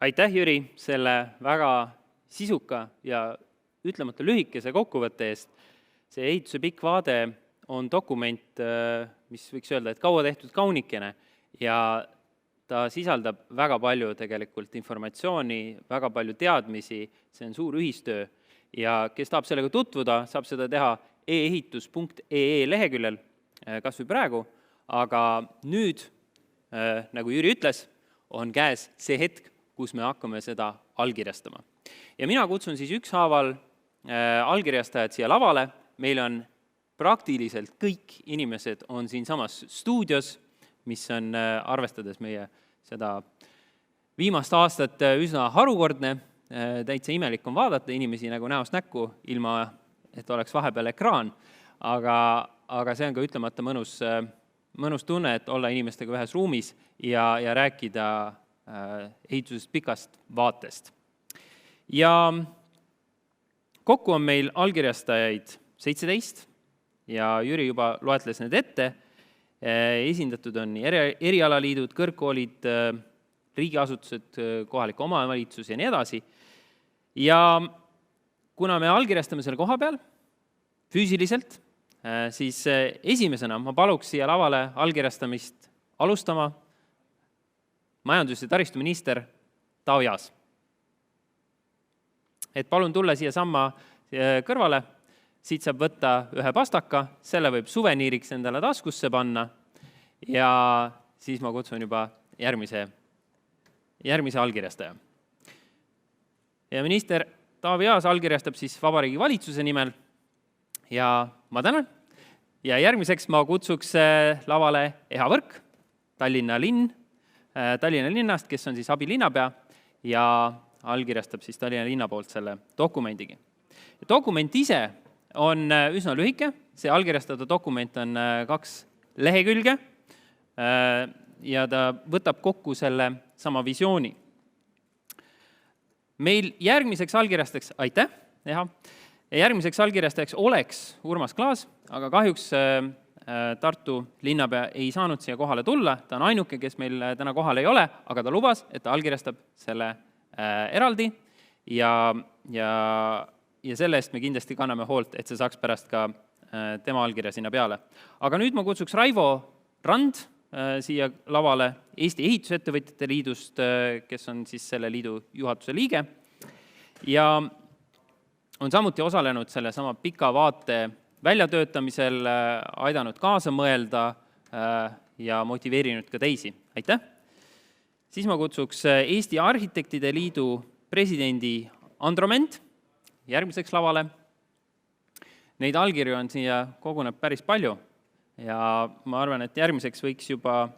Aitäh, Jüri, selle väga sisuka ja ütlemata lühikese kokkuvõtte eest. See ehituse pikk vaade on dokument, mis võiks öelda, et kaua tehtud kaunikene ja ta sisaldab väga palju tegelikult informatsiooni, väga palju teadmisi, see on suur ühistöö ja kes tahab sellega tutvuda, saab seda teha eehitus.ee leheküljel, kas või praegu, aga nüüd, nagu Jüri ütles, on käes see hetk, kus me hakkame seda allkirjastama. Ja mina kutsun siis ükshaaval allkirjastajad siia lavale, meil on praktiliselt kõik inimesed on siin samas stuudios, mis on arvestades meie seda viimast aastat üsna harukordne, täitsa imelik on vaadata inimesi nagu näost näkku, ilma et oleks vahepeal ekraan, aga see on ka ütlemata mõnus tunne, et olla inimestega ühes ruumis ja rääkida ehitusest pikast vaatest. Ja kokku on meil allkirjastajaid 17 ja Jüri juba loetles need ette. Esindatud on erialaliidud, kõrgkoolid, riigiasutused, kohalik omavalitsus ja nii edasi. Ja kuna me allkirjastame selle koha peal füüsiliselt, siis esimesena ma paluks siia lavale allkirjastamist alustama majandus- ja taristuminister Taavi Aas. Et palun tulla siia samma kõrvale, siit saab võtta ühe pastaka, selle võib suveniiriks endale taskusse panna ja siis ma kutsun juba järgmise allkirjastaja. Ja minister Taavi Aas allkirjastab siis Vabariigi Valitsuse nimel ja ma tänan. Ja järgmiseks ma kutsuks lavale Eha Võrk, Tallinna linnast, kes on siis abilinnapea ja allkirjastab siis Tallinna linna poolt selle dokumendigi. Dokument ise on üsna lühike, see allkirjastada dokument on 2 lehekülge ja ta võtab kokku selle sama visiooni. Meil järgmiseks allkirjastajaks, aitäh, järgmiseks allkirjastajaks oleks Urmas Klaas, aga kahjuks Tartu linnapea ei saanud siia kohale tulla, ta on ainuke, kes meil täna kohal ei ole, aga ta lubas, et ta allkirjastab selle eraldi ja selle eest me kindlasti kanname hoolt, et see saaks pärast ka tema allkirja sinna peale. Aga nüüd ma kutsuks Raivo Rand siia lavale Eesti Ehitusettevõtjate Liidust, kes on siis selle liidu juhatuse liige ja on samuti osalenud selle sama pika vaate väljatöötamisel, aidanud kaasa mõelda ja motiveerinud ka teisi. Aitäh! Siis ma kutsuks Eesti Arhitektide Liidu presidendi Androment järgmiseks lavale. Neid allkirju on siia koguneb päris palju ja ma arvan, et järgmiseks võiks juba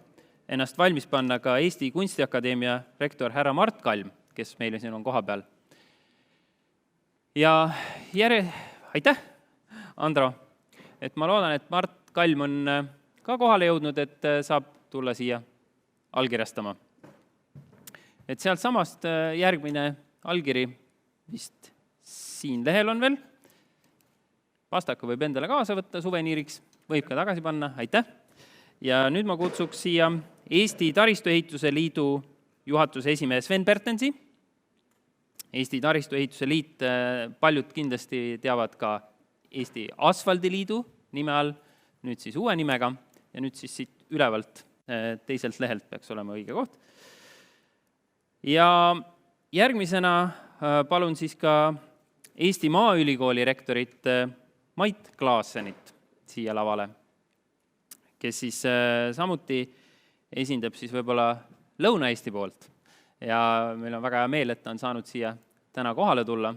ennast valmis panna ka Eesti Kunstiakadeemia rektor härra Mart Kalm, kes meile siin on koha peal. Ja aitäh, Andro, et ma loodan, et Mart Kalm on ka kohale jõudnud, et saab tulla siia allkirjastama. Et sealt samast järgmine allkiri vist siin lehel on veel. Pastaka võib endale kaasa võtta suveniiriks, võib ka tagasi panna, aitäh. Ja nüüd ma kutsuks siia Eesti Taristuehituse Liidu juhatuse esimees Sven Pertensi. Eesti Taristuehituse Liit, paljud kindlasti teavad ka Eesti Asfaldiliidu nime all, nüüd siis uue nimega ja nüüd siis siit ülevalt teiselt lehelt peaks olema õige koht. Ja järgmisena palun siis ka Eesti Maaülikooli rektorit Mait Klaassenit siia lavale, kes siis samuti esindab siis võib-olla Lõuna-Eesti poolt ja meil on väga hea meel, et ta on saanud siia täna kohale tulla.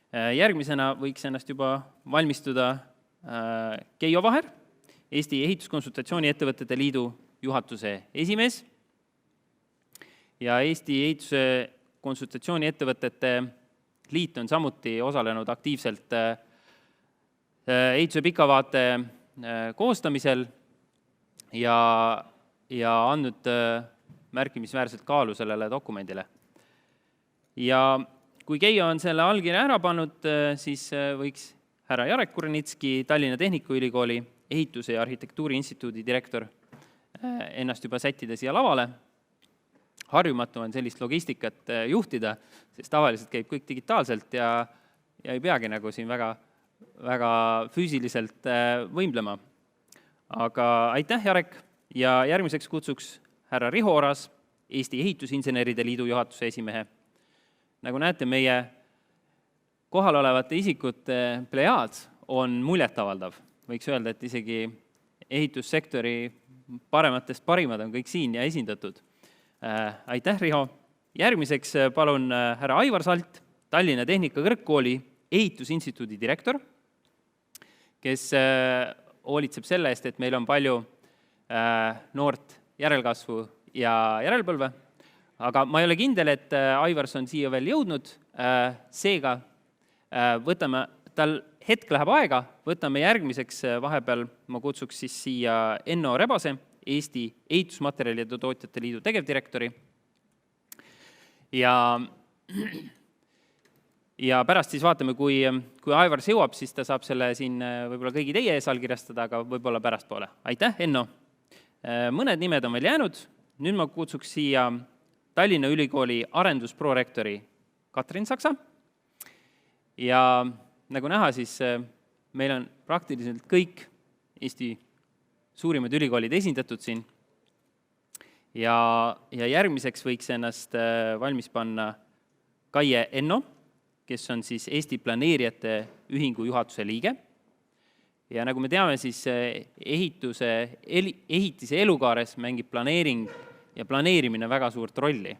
Järgmisena võiks ennast juba valmistuda Keijo Vaher, Eesti Ehituskonsultatsiooni Ettevõtete Liidu juhatuse esimees ja Eesti Ehituse Konsultatsiooni Ettevõtete Liit on samuti osalenud aktiivselt ehituse pikavaate koostamisel ja andnud märkimisväärselt kaalu sellele dokumendile. Ja kui Keijo on selle allkirja ära pannud, siis võiks härra Jarek Kurnitski, Tallinna Tehnikaülikooli ehituse ja arhitektuuri instituudi direktor, ennast juba sättida siia lavale. harjumatu on sellist logistikat juhtida, sest tavaliselt käib kõik digitaalselt ja ei peagi nagu siin väga füüsiliselt võimlema. Aga aitäh, Jarek, ja järgmiseks kutsuks härra Riho Oras, Eesti Ehitusinseneride Liidu juhatuse esimehe. Nagu näete, meie kohal olevate isikute plejaad on muljetavaldav. Võiks öelda, et isegi ehitussektori parematest parimad on kõik siin ja esindatud. Aitäh, Riho! Järgmiseks palun härra Aivar Salt, Tallinna Tehnikakõrgkooli ehitusinstituudi direktor, kes hoolitseb selle eest, et meil on palju noort järelkasvu ja järelpõlve. Aga ma ei ole kindel, et Aivars on siia veel jõudnud, seega võtame, tal hetk läheb aega, võtame järgmiseks vahepeal, ma kutsuks siis siia Enno Rebase, Eesti Ehitusmaterjalide Tootjate Liidu tegevdirektori. Ja pärast siis vaatame, kui Aivars jõuab, siis ta saab selle siin võib-olla kõigi teie ees allkirjastada, aga võib-olla pärastpoole. Aitäh, Enno! Mõned nimed on veel jäänud. Nüüd ma kutsuks siia Tallinna Ülikooli arendusprorektori Katrin Saksa. Ja nagu näha, siis meil on praktiliselt kõik Eesti suurimad ülikoolid esindatud siin. Ja järgmiseks võiks ennast valmis panna Kaie Enno, kes on siis Eesti Planeerijate Ühingu juhatuse liige. Ja nagu me teame, siis ehitise elukaares mängib planeering ja planeerimine väga suurt rolli.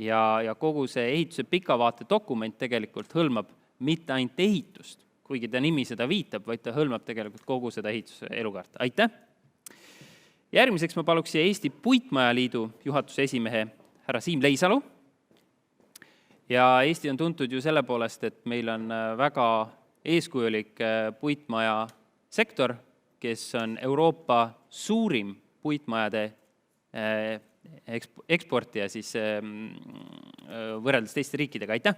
Ja kogu see ehituse pikavaate dokument tegelikult hõlmab mitte ainult ehitust, kuigi ta nimi seda viitab, vaid ta hõlmab tegelikult kogu seda ehituse elukaart. Aitäh! Järgmiseks ma paluks siia Eesti Puitmajaliidu juhatuse esimehe härra Siim Leisalu. Ja Eesti on tuntud ju selle poolest, et meil on väga eeskujulik puitmaja sektor, kes on Euroopa suurim puitmajade eksportija siis võrreldes teiste riikidega. Aitäh!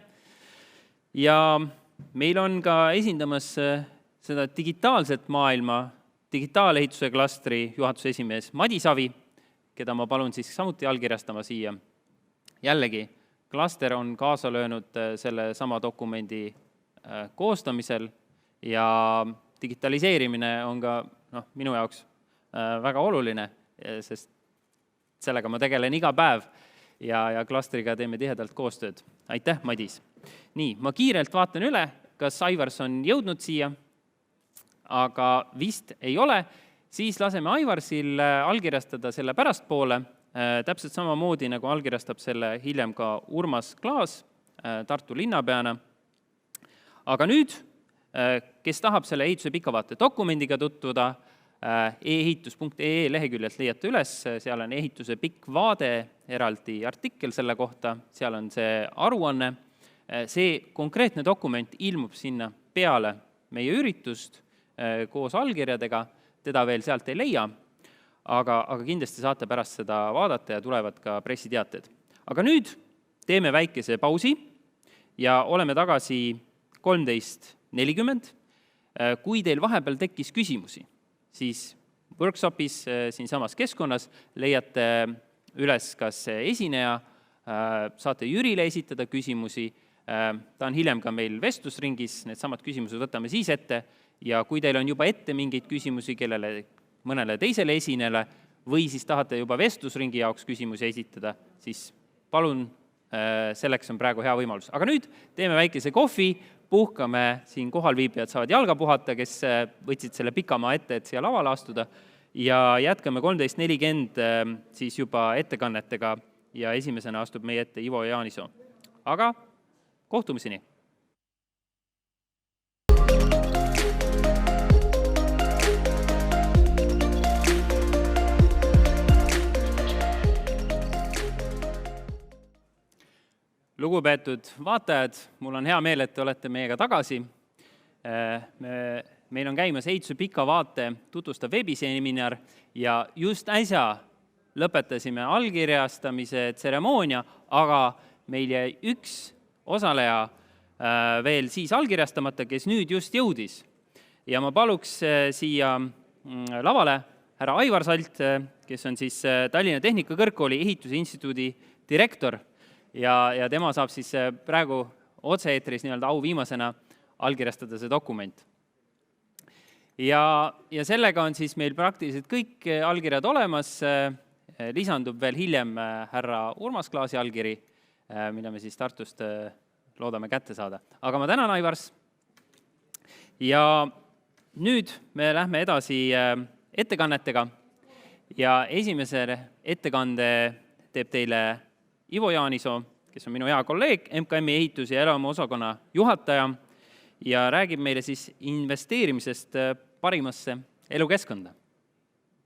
Ja meil on ka esindamas seda digitaalset maailma, digitaalehituse klastri juhatuse esimees Madi Savi, keda ma palun siis samuti allkirjastama siia. Jällegi, klaster on kaasa löönud selle sama dokumendi koostamisel ja digitaliseerimine on ka minu jaoks väga oluline, sest sellega ma tegelen iga päev ja klastriga teeme tihedalt koostööd. Aitäh, Madis! Nii, ma kiirelt vaatan üle, kas Aivars on jõudnud siia, aga vist ei ole. Siis laseme Aivarsil allkirjastada selle pärastpoole, täpselt samamoodi nagu allkirjastab selle hiljem ka Urmas Klaas Tartu linnapeana. Aga nüüd, kes tahab selle ehituse pikavaate dokumendiga tutvuda, ehitus.ee leheküljelt leiate üles, seal on ehituse pikk vaade, eraldi artikkel selle kohta, seal on see aruanne. See konkreetne dokument ilmub sinna peale meie üritust koos allkirjadega, teda veel sealt ei leia, aga kindlasti saate pärast seda vaadata ja tulevad ka pressiteated. Aga nüüd teeme väikese pausi ja oleme tagasi 13.40. Kui teil vahepeal tekkis küsimusi, siis workshopis siinsamas keskkonnas leiate üles kas esineja, saate Jürile esitada küsimusi, ta on hiljem ka meil vestlusringis, need samad küsimused võtame siis ette ja kui teil on juba ette mingeid küsimusi mõnele teisele esinele või siis tahate juba vestlusringi jaoks küsimusi esitada, siis palun, selleks on praegu hea võimalus. Aga nüüd teeme väikese kohvi, puhkame, siin kohalviibijad saavad jalga puhata, kes võtsid selle pikamaa ette, et siia lavale astuda ja jätkame 13.40 siis juba ettekannetega ja esimesena astub meie ette Ivo Jaanisoo. Aga kohtumiseni! Lugupeetud vaatajad, mul on hea meel, et te olete meiega tagasi. Meil on käimas ehituse pika vaate tutvustav webiseminar ja just äsja lõpetasime allkirjastamise tseremoonia, aga meil jäi üks osaleja veel siis allkirjastamata, kes nüüd just jõudis. Ja ma paluks siia lavale härra Aivar Salt, kes on siis Tallinna Tehnikakõrgkooli ehituse instituudi direktor ja tema saab siis praegu otse-eetris nii-öelda au viimasena allkirjastada see dokument. Ja sellega on siis meil praktiliselt kõik allkirjad olemas, lisandub veel hiljem härra Urmas Klaasi allkiri, mille me siis Tartust loodame kätte saada. Aga ma tänan, Aivars! Ja nüüd me lähme edasi ettekannetega ja esimese ettekande teeb teile Ivo Jaanisoo, kes on minu hea kolleeg, MKM-i ehitus- ja elamuosakonna juhataja ja räägib meile siis investeerimisest parimasse elukeskkonda.